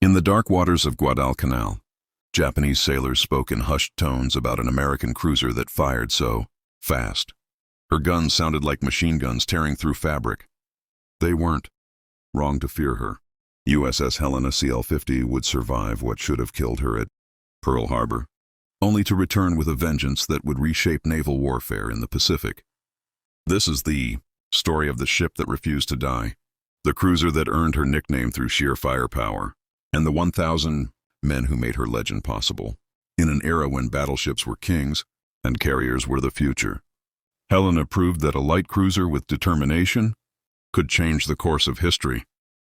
In the dark waters of Guadalcanal, Japanese sailors spoke in hushed tones about an American cruiser that fired so fast. Her guns sounded like machine guns tearing through fabric. They weren't. Wrong to fear her. USS Helena CL-50 would survive what should have killed her at Pearl Harbor, only to return with a vengeance that would reshape naval warfare in the Pacific. This is the story of the ship that refused to die, the cruiser that earned her nickname through sheer firepower, and the 1,000 men who made her legend possible, in an era when battleships were kings and carriers were the future. Helena proved that a light cruiser with determination could change the course of history.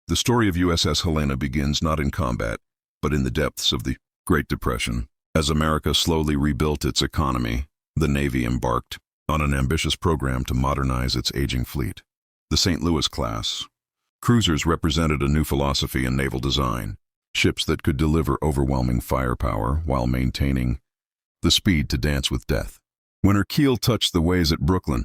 The story of USS Helena begins not in combat, but in the depths of the Great Depression. As America slowly rebuilt its economy, the Navy embarked on an ambitious program to modernize its aging fleet. The St. Louis class cruisers represented a new philosophy in naval design, ships that could deliver overwhelming firepower while maintaining the speed to dance with death. When her keel touched the ways at Brooklyn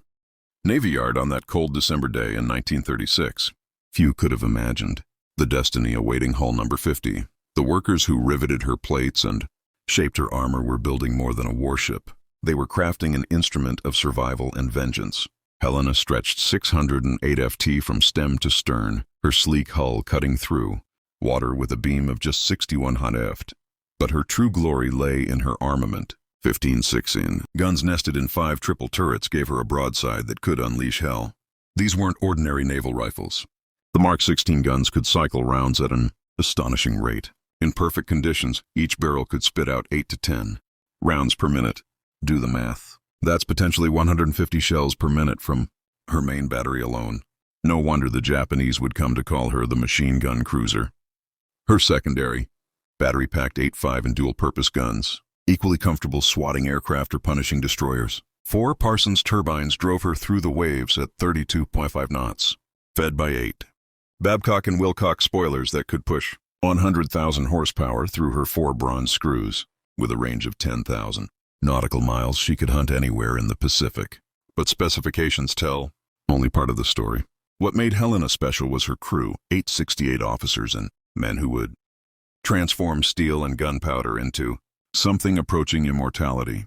Navy Yard on that cold December day in 1936, few could have imagined the destiny awaiting hull number 50. The workers who riveted her plates and shaped her armor were building more than a warship. They were crafting an instrument of survival and vengeance. Helena stretched 608 ft from stem to stern, her sleek hull cutting through water with a beam of just 6,100 ft. But her true glory lay in her armament. 15 6-in guns nested in 5 triple turrets gave her a broadside that could unleash hell. These weren't ordinary naval rifles. The Mark 16 guns could cycle rounds at an astonishing rate. In perfect conditions, each barrel could spit out 8 to 10 rounds per minute. Do the math. That's potentially 150 shells per minute from her main battery alone. No wonder the Japanese would come to call her the machine gun cruiser. Her secondary, battery-packed 8.5 and dual-purpose guns, equally comfortable swatting aircraft or punishing destroyers. 4 Parsons turbines drove her through the waves at 32.5 knots, fed by 8 Babcock and Wilcox spoilers that could push 100,000 horsepower through her 4 bronze screws. With a range of 10,000 nautical miles, she could hunt anywhere in the Pacific. But specifications tell only part of the story. What made Helena special was her crew, 868 officers and men who would transform steel and gunpowder into something approaching immortality.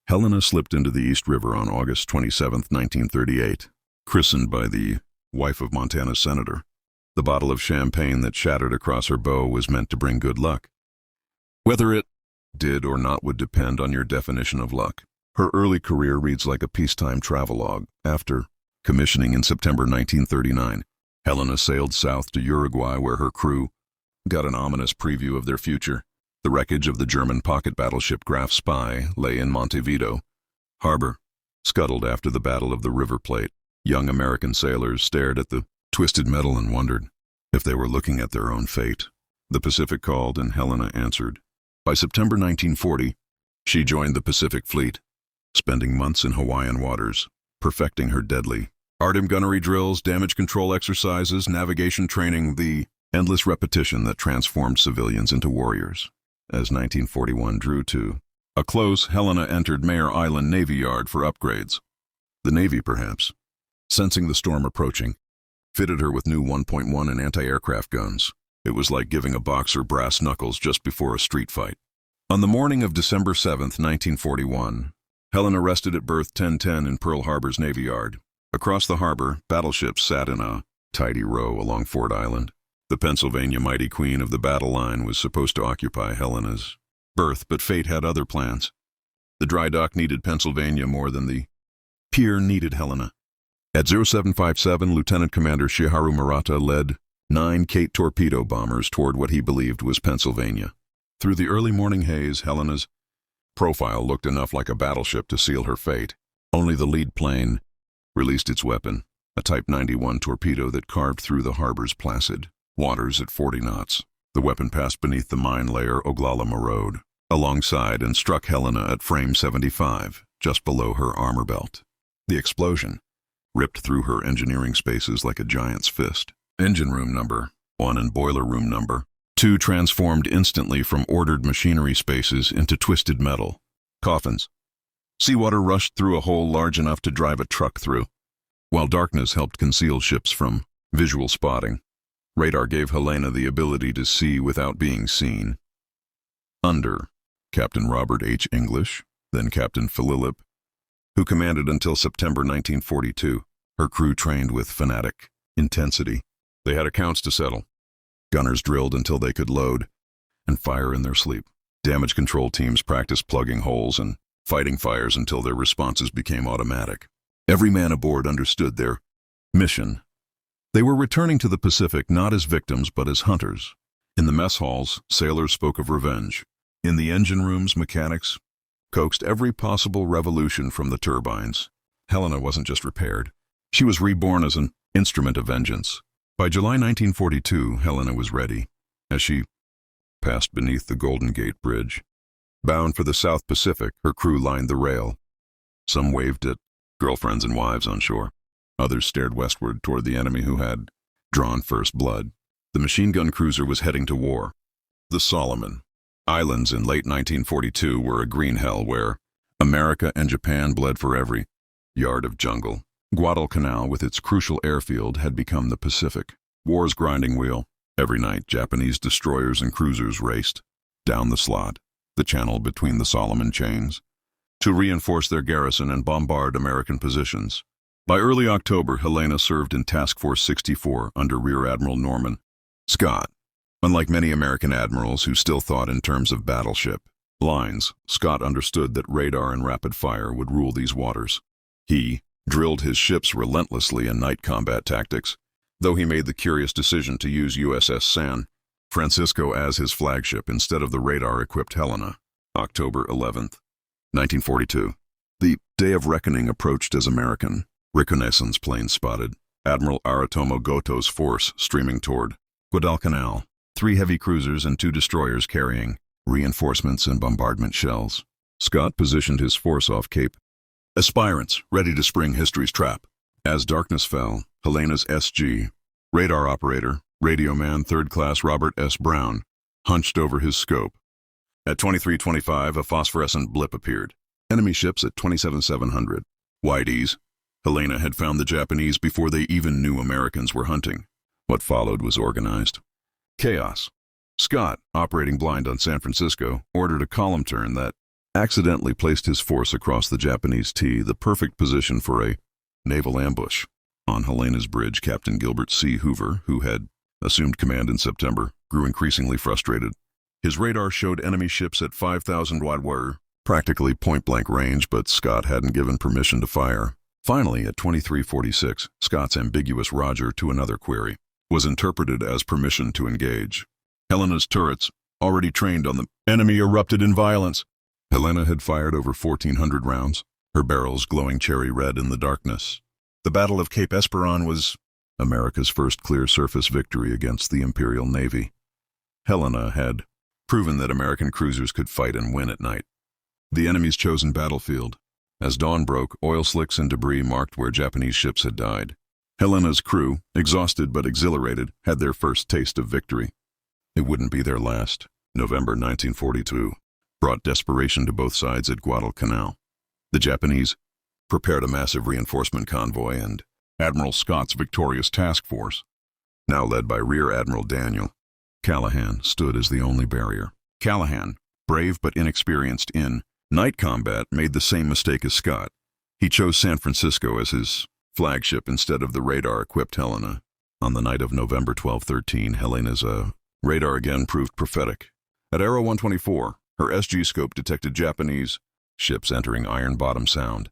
Helena slipped into the East River on August 27, 1938, christened by the wife of Montana's senator. The bottle of champagne that shattered across her bow was meant to bring good luck. Whether it did or not would depend on your definition of luck. Her early career reads like a peacetime travelogue. After commissioning in September 1939, Helena sailed south to Uruguay, where her crew got an ominous preview of their future. The wreckage of the German pocket battleship Graf Spee lay in Montevideo harbor, scuttled after the Battle of the River Plate. Young American sailors stared at the twisted metal and wondered if they were looking at their own fate. The Pacific called and Helena answered. By September 1940, she joined the Pacific Fleet, spending months in Hawaiian waters, perfecting her deadly ARTEM gunnery drills, damage control exercises, navigation training, the endless repetition that transformed civilians into warriors. As 1941 drew to a close, Helena entered Mayor Island Navy Yard for upgrades. The Navy, perhaps, sensing the storm approaching, fitted her with new 1.1 and anti-aircraft guns. It was like giving a boxer brass knuckles just before a street fight. On the morning of December 7, 1941, Helena rested at berth 1010 in Pearl Harbor's Navy Yard. Across the harbor, battleships sat in a tidy row along Ford Island. The Pennsylvania, mighty queen of the battle line, was supposed to occupy Helena's berth, but fate had other plans. The dry dock needed Pennsylvania more than the pier needed Helena. At 0757, Lieutenant Commander Shiharu Murata led 9 Kate torpedo bombers toward what he believed was Pennsylvania. Through the early morning haze, Helena's profile looked enough like a battleship to seal her fate. Only the lead plane released its weapon, a Type 91 torpedo that carved through the harbor's placid waters at 40 knots. The weapon passed beneath the mine layer Oglala Road, alongside, and struck Helena at frame 75, just below her armor belt. The explosion ripped through her engineering spaces like a giant's fist. Engine room number 1 and boiler room number 2 transformed instantly from ordered machinery spaces into twisted metal coffins. Seawater rushed through a hole large enough to drive a truck through, while darkness helped conceal ships from visual spotting. Radar gave Helena the ability to see without being seen. Under Captain Robert H. English, then Captain Philip, who commanded until September 1942, her crew trained with fanatic intensity. They had accounts to settle. Gunners drilled until they could load and fire in their sleep. Damage control teams practiced plugging holes and fighting fires until their responses became automatic. Every man aboard understood their mission. They were returning to the Pacific not as victims but as hunters. In the mess halls, sailors spoke of revenge. In the engine rooms, mechanics coaxed every possible revolution from the turbines. Helena wasn't just repaired. She was reborn as an instrument of vengeance. By July 1942, Helena was ready. As she passed beneath the Golden Gate Bridge, bound for the South Pacific, her crew lined the rail. Some waved at girlfriends and wives on shore. Others stared westward toward the enemy who had drawn first blood. The machine gun cruiser was heading to war. The Solomon Islands in late 1942 were a green hell where America and Japan bled for every yard of jungle. Guadalcanal, with its crucial airfield, had become the Pacific, war's grinding wheel. Every night, Japanese destroyers and cruisers raced down the slot, the channel between the Solomon chains, to reinforce their garrison and bombard American positions. By early October, Helena served in Task Force 64 under Rear Admiral Norman Scott. Unlike many American admirals who still thought in terms of battleship lines, Scott understood that radar and rapid fire would rule these waters. He drilled his ships relentlessly in night combat tactics, though he made the curious decision to use USS San Francisco as his flagship instead of the radar-equipped Helena. October 11th, 1942. The day of reckoning approached as American reconnaissance planes spotted Admiral Aritomo Goto's force streaming toward Guadalcanal. 3 heavy cruisers and 2 destroyers carrying reinforcements and bombardment shells. Scott positioned his force off Cape Esperance, ready to spring history's trap. As darkness fell, Helena's SG radar operator, radio man 3rd Class Robert S. Brown, hunched over his scope. At 23:25, a phosphorescent blip appeared. Enemy ships at 27,700. Whiteys. Helena had found the Japanese before they even knew Americans were hunting. What followed was organized chaos. Scott, operating blind on San Francisco, ordered a column turn that accidentally placed his force across the Japanese T, the perfect position for a naval ambush. On Helena's bridge, Captain Gilbert C. Hoover, who had assumed command in September, grew increasingly frustrated. His radar showed enemy ships at 5,000 watt, practically point-blank range, but Scott hadn't given permission to fire. Finally, at 23:46, Scott's ambiguous Roger to another query was interpreted as permission to engage. Helena's turrets, already trained on the enemy, erupted in violence. Helena had fired over 1,400 rounds, her barrels glowing cherry red in the darkness. The Battle of Cape Esperance was America's first clear surface victory against the Imperial Navy. Helena had proven that American cruisers could fight and win at night. The enemy's chosen battlefield. As dawn broke, oil slicks and debris marked where Japanese ships had died. Helena's crew, exhausted but exhilarated, had their first taste of victory. It wouldn't be their last. November 1942 brought desperation to both sides at Guadalcanal. The Japanese prepared a massive reinforcement convoy, and Admiral Scott's victorious task force, now led by Rear Admiral Daniel Callahan, stood as the only barrier. Callahan, brave but inexperienced in night combat, made the same mistake as Scott. He chose San Francisco as his flagship instead of the radar-equipped Helena. On the night of November 12-13, Helena's radar again proved prophetic. At Arrow 124, her SG scope detected Japanese ships entering Iron Bottom Sound.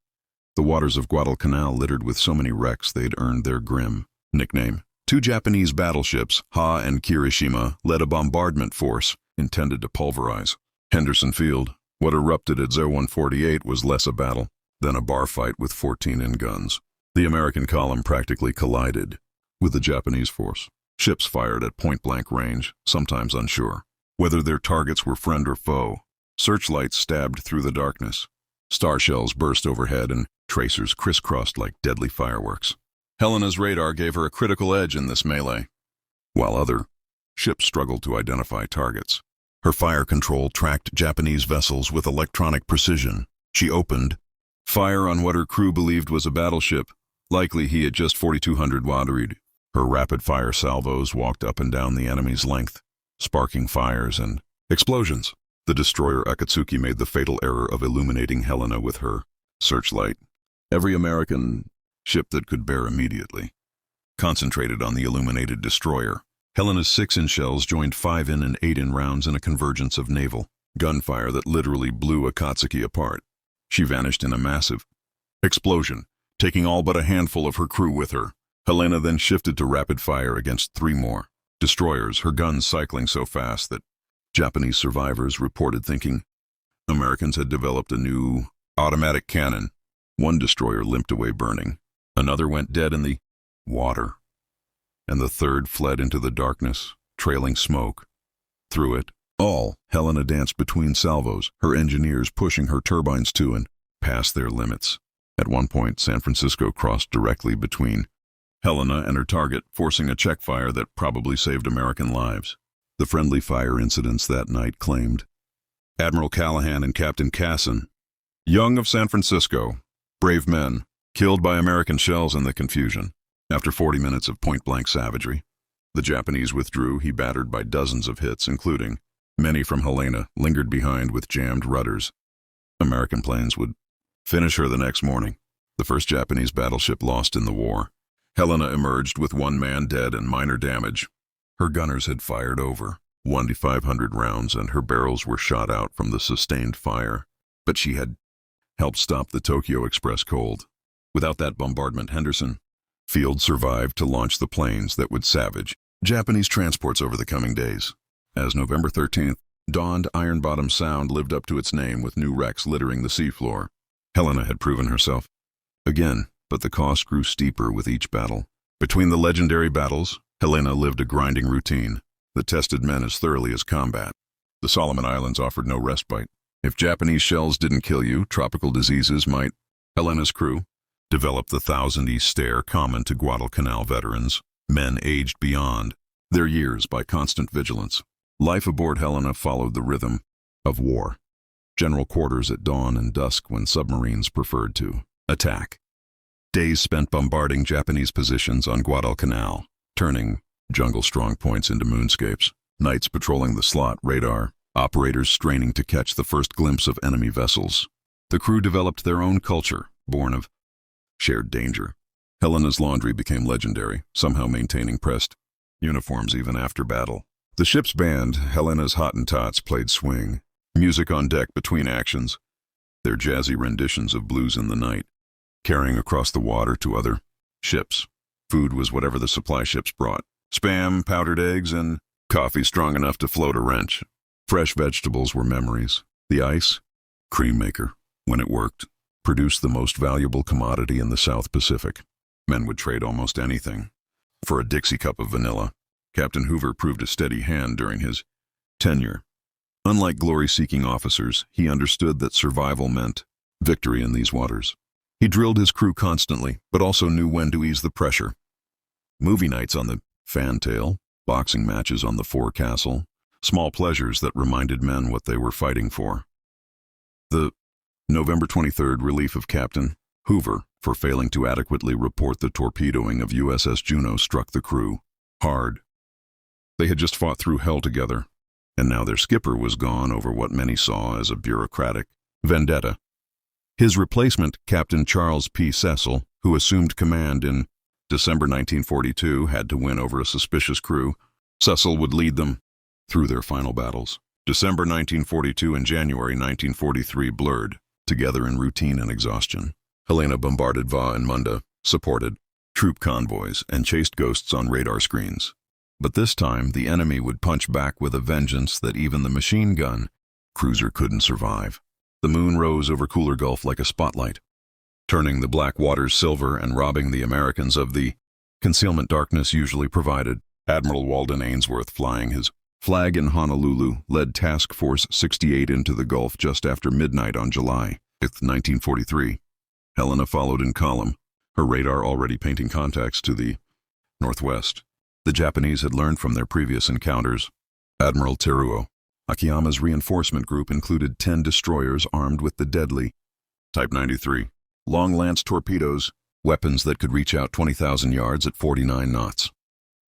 The waters of Guadalcanal littered with so many wrecks they'd earned their grim nickname. 2 Japanese battleships, Ha and Kirishima, led a bombardment force intended to pulverize Henderson Field. What erupted at 0148 was less a battle than a bar fight with 14 guns. The American column practically collided with the Japanese force. Ships fired at point-blank range, sometimes unsure whether their targets were friend or foe. Searchlights stabbed through the darkness. Star shells burst overhead and tracers crisscrossed like deadly fireworks. Helena's radar gave her a critical edge in this melee, while other ships struggled to identify targets. Her fire control tracked Japanese vessels with electronic precision. She opened fire on what her crew believed was a battleship. Likely he had just 4,200 watt Her rapid-fire salvos walked up and down the enemy's length, sparking fires and explosions. The destroyer Akatsuki made the fatal error of illuminating Helena with her searchlight. Every American ship that could bear immediately concentrated on the illuminated destroyer. Helena's 6-inch shells joined 5-in and 8-in rounds in a convergence of naval gunfire that literally blew Akatsuki apart. She vanished in a massive explosion, taking all but a handful of her crew with her. Helena then shifted to rapid fire against 3 more destroyers, her guns cycling so fast that Japanese survivors reported thinking Americans had developed a new automatic cannon. 1 destroyer limped away burning, another went dead in the water, and the 3rd fled into the darkness, trailing smoke. Through it all, Helena danced between salvos, her engineers pushing her turbines to and past their limits. At one point, San Francisco crossed directly between Helena and her target, forcing a check fire that probably saved American lives. The friendly fire incidents that night claimed Admiral Callahan and Captain Casson, young of San Francisco, brave men, killed by American shells in the confusion. After 40 minutes of point-blank savagery, the Japanese withdrew. He battered by dozens of hits, including many from Helena, lingered behind with jammed rudders. American planes would finish her the next morning. The first Japanese battleship lost in the war. Helena emerged with 1 man dead and minor damage. Her gunners had fired over 1,500 rounds and her barrels were shot out from the sustained fire. But she had helped stop the Tokyo Express cold. Without that bombardment, Henderson Field survived to launch the planes that would savage Japanese transports over the coming days. As November 13th dawned, Iron Bottom Sound lived up to its name with new wrecks littering the seafloor. Helena had proven herself again, but the cost grew steeper with each battle. Between the legendary battles, Helena lived a grinding routine that tested men as thoroughly as combat. The Solomon Islands offered no respite. If Japanese shells didn't kill you, tropical diseases might. Helena's crew developed the thousand-year stare common to Guadalcanal veterans, men aged beyond their years by constant vigilance. Life aboard Helena followed the rhythm of war. General quarters at dawn and dusk when submarines preferred to attack. Days spent bombarding Japanese positions on Guadalcanal, turning jungle strong points into moonscapes. Nights patrolling the slot radar, operators straining to catch the first glimpse of enemy vessels. The crew developed their own culture, born of shared danger. Helena's laundry became legendary, somehow maintaining pressed uniforms even after battle. The ship's band, Helena's Hottentots, played swing, music on deck between actions, their jazzy renditions of Blues in the Night, carrying across the water to other ships. Food was whatever the supply ships brought. Spam, powdered eggs, and coffee strong enough to float a wrench. Fresh vegetables were memories. The ice, cream maker, when it worked, produced the most valuable commodity in the South Pacific. Men would trade almost anything for a Dixie cup of vanilla. Captain Hoover proved a steady hand during his tenure. Unlike glory-seeking officers, he understood that survival meant victory in these waters. He drilled his crew constantly, but also knew when to ease the pressure. Movie nights on the Fantail, boxing matches on the forecastle, small pleasures that reminded men what they were fighting for. The November 23rd relief of Captain Hoover for failing to adequately report the torpedoing of USS Juno struck the crew hard. They had just fought through hell together, and now their skipper was gone over what many saw as a bureaucratic vendetta. His replacement, Captain Charles P. Cecil, who assumed command in December 1942, had to win over a suspicious crew. Cecil would lead them through their final battles. December 1942 and January 1943 blurred together in routine and exhaustion. Helena bombarded Va and Munda, supported troop convoys, and chased ghosts on radar screens. But this time, the enemy would punch back with a vengeance that even the machine gun cruiser couldn't survive. The moon rose over Kula Gulf like a spotlight, turning the black waters silver and robbing the Americans of the concealment darkness usually provided. Admiral Walden Ainsworth, flying his flag in Honolulu, led Task Force 68 into the Gulf just after midnight on July 5, 1943. Helena followed in column, her radar already painting contacts to the northwest. The Japanese had learned from their previous encounters. Admiral Teruo Akiyama's reinforcement group included 10 destroyers armed with the deadly Type 93 long lance torpedoes, weapons that could reach out 20,000 yards at 49 knots.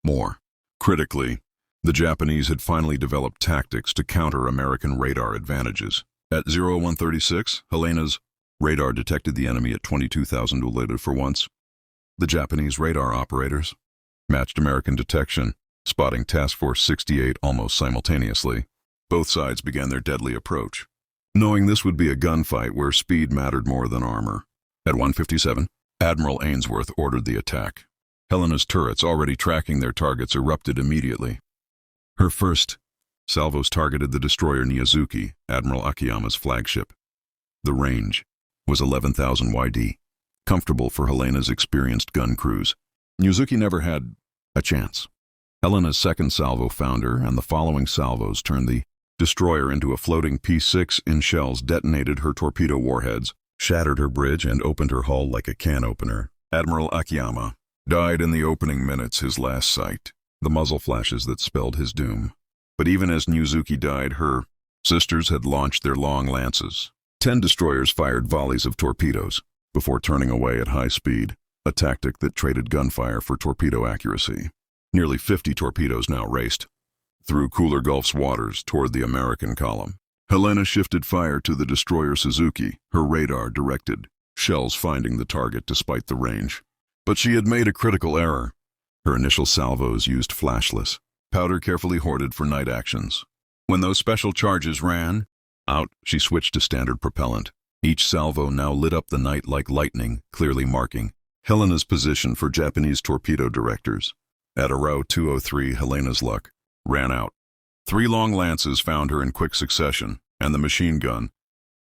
more. Critically, the Japanese had finally developed tactics to counter American radar advantages. At 0136, Helena's radar detected the enemy at 22,000 ulita for once. The Japanese radar operators matched American detection, spotting Task Force 68 almost simultaneously. Both sides began their deadly approach, knowing this would be a gunfight where speed mattered more than armor. At 1:57, Admiral Ainsworth ordered the attack. Helena's turrets, already tracking their targets, erupted immediately. Her first salvos targeted the destroyer Niyazuki, Admiral Akiyama's flagship. The range was 11,000 YD, comfortable for Helena's experienced gun crews. Niyazuki never had a chance. Helena's second salvo found her, and the following salvos turned the destroyer into a floating P-6 in shells, detonated her torpedo warheads, shattered her bridge, and opened her hull like a can opener. Admiral Akiyama died in the opening minutes, his last sight, the muzzle flashes that spelled his doom. But even as Niyazuki died, her sisters had launched their long lances. 10 destroyers fired volleys of torpedoes before turning away at high speed, a tactic that traded gunfire for torpedo accuracy. Nearly 50 torpedoes now raced through Kula Gulf's waters toward the American column. Helena shifted fire to the destroyer Suzuki, her radar directed, shells finding the target despite the range. But she had made a critical error. Her initial salvos used flashless, powder carefully hoarded for night actions. When those special charges ran out, she switched to standard propellant. Each salvo now lit up the night like lightning, clearly marking Helena's position for Japanese torpedo directors. At around 2:03, Helena's luck ran out. 3 long lances found her in quick succession, and the machine gun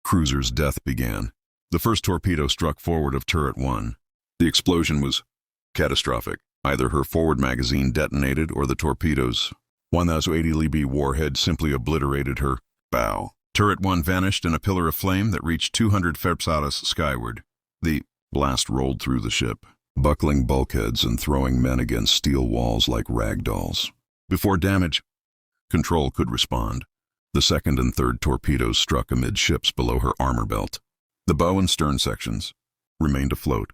cruiser's death began. The first torpedo struck forward of turret 1. The explosion was catastrophic. Either her forward magazine detonated or the torpedo's 1080 Lb warhead simply obliterated her bow. Turret 1 vanished in a pillar of flame that reached 200 farsadas skyward. The blast rolled through the ship, buckling bulkheads and throwing men against steel walls like rag dolls. Before damage control could respond, the second and third torpedoes struck amidships below her armor belt. The bow and stern sections remained afloat,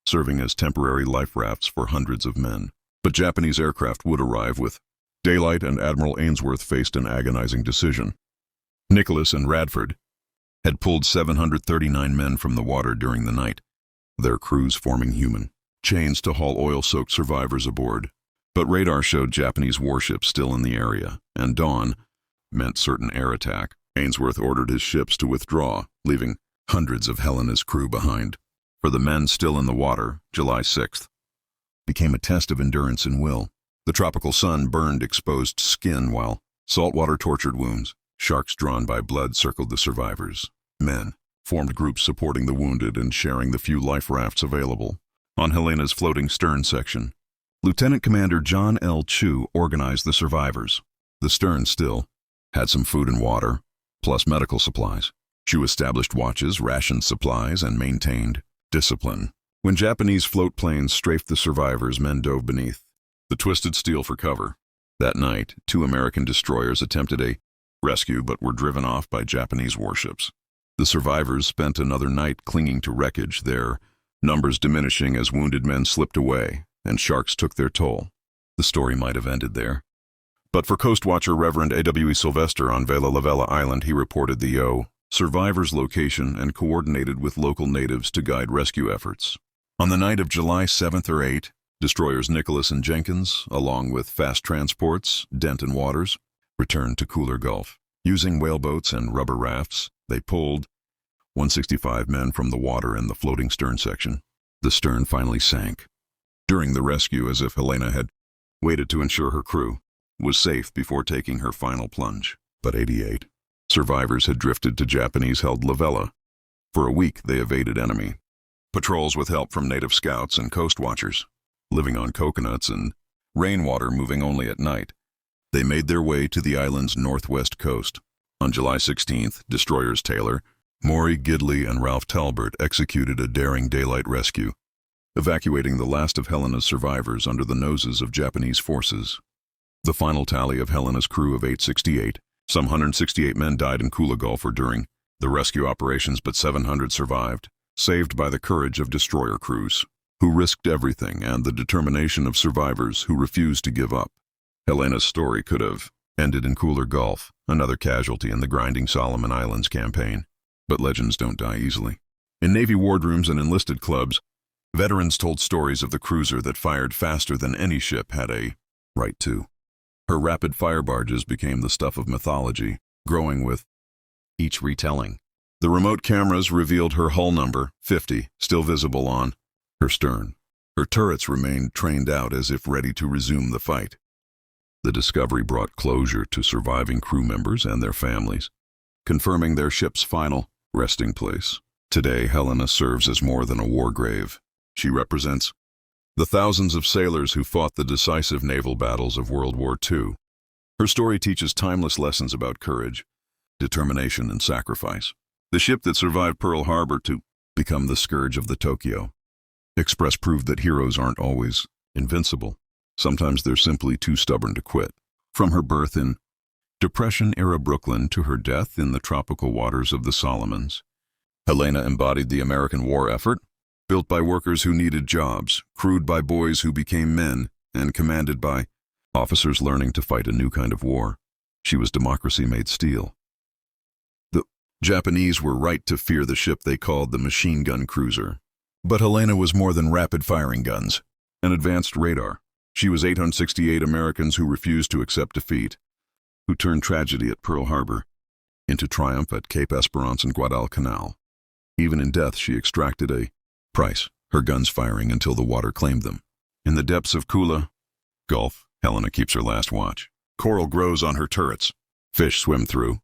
serving as temporary life rafts for hundreds of men. But Japanese aircraft would arrive with daylight, and Admiral Ainsworth faced an agonizing decision. Nicholas and Radford had pulled 739 men from the water during the night, their crews forming human chains to haul oil-soaked survivors aboard. But radar showed Japanese warships still in the area, and dawn meant certain air attack. Ainsworth ordered his ships to withdraw, leaving hundreds of Helena's crew behind. For the men still in the water, July 6th became a test of endurance and will. The tropical sun burned exposed skin, while saltwater tortured wounds. Sharks drawn by blood circled the survivors. Men formed groups supporting the wounded and sharing the few life rafts available. On Helena's floating stern section, Lieutenant Commander John L. Chu organized the survivors. The stern still had some food and water, plus medical supplies. Chu established watches, rationed supplies, and maintained discipline. When Japanese float planes strafed the survivors, men dove beneath the twisted steel for cover. That night, 2 American destroyers attempted a rescue but were driven off by Japanese warships. The survivors spent another night clinging to wreckage, their numbers diminishing as wounded men slipped away and sharks took their toll. The story might have ended there. But for Coast Watcher Reverend A.W.E. Sylvester on Vela Lavella Island, he reported the survivors' location and coordinated with local natives to guide rescue efforts. On the night of July 7th or 8th, destroyers Nicholas and Jenkins, along with fast transports, Dent and Waters, returned to Kula Gulf. Using whaleboats and rubber rafts, they pulled 165 men from the water in the floating stern section. The stern finally sank. During the rescue, as if Helena had waited to ensure her crew was safe before taking her final plunge. But 88 survivors had drifted to Japanese-held Lavella. For a week, they evaded enemy patrols with help from native scouts and coast watchers, living on coconuts and rainwater, moving only at night. They made their way to the island's northwest coast. On July 16th, destroyers Taylor, Maury Gidley, and Ralph Talbert executed a daring daylight rescue, evacuating the last of Helena's survivors under the noses of Japanese forces. The final tally of Helena's crew of 868, some 168 men died in Kula Gulf or during the rescue operations, but 700 survived, saved by the courage of destroyer crews. who risked everything, and the determination of survivors who refused to give up. Helena's story could have ended in Kula Gulf, another casualty in the grinding Solomon Islands campaign. But legends don't die easily. In Navy wardrooms and enlisted clubs, veterans told stories of the cruiser that fired faster than any ship had a right to. Her rapid-fire barges became the stuff of mythology, growing with each retelling. The remote cameras revealed her hull number, 50, still visible on her stern. Her turrets remained trained out as if ready to resume the fight. The discovery brought closure to surviving crew members and their families, confirming their ship's final resting place. Today, Helena serves as more than a war grave. She represents the thousands of sailors who fought the decisive naval battles of World War II. Her story teaches timeless lessons about courage, determination, and sacrifice. The ship that survived Pearl Harbor to become the scourge of the Tokyo Express proved that heroes aren't always invincible. Sometimes they're simply too stubborn to quit. From her birth in Depression-era Brooklyn to her death in the tropical waters of the Solomons, Helena embodied the American war effort, built by workers who needed jobs, crewed by boys who became men, and commanded by officers learning to fight a new kind of war. She was democracy made steel. The Japanese were right to fear the ship they called the machine gun cruiser. But Helena was more than rapid-firing guns, an advanced radar. She was 868 Americans who refused to accept defeat, who turned tragedy at Pearl Harbor into triumph at Cape Esperance and Guadalcanal. Even in death, she extracted a price, her guns firing until the water claimed them. In the depths of Kula Gulf, Helena keeps her last watch. Coral grows on her turrets. Fish swim through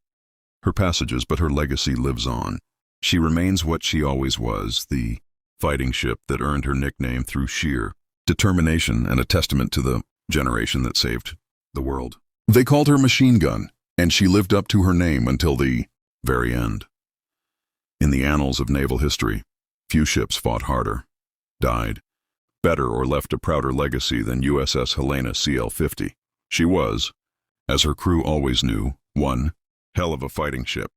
her passages, but her legacy lives on. She remains what she always was, the fighting ship that earned her nickname through sheer determination and a testament to the generation that saved the world. They called her Machine Gun, and she lived up to her name until the very end. In the annals of naval history, few ships fought harder, died better, or left a prouder legacy than USS Helena CL-50. She was, as her crew always knew, one hell of a fighting ship.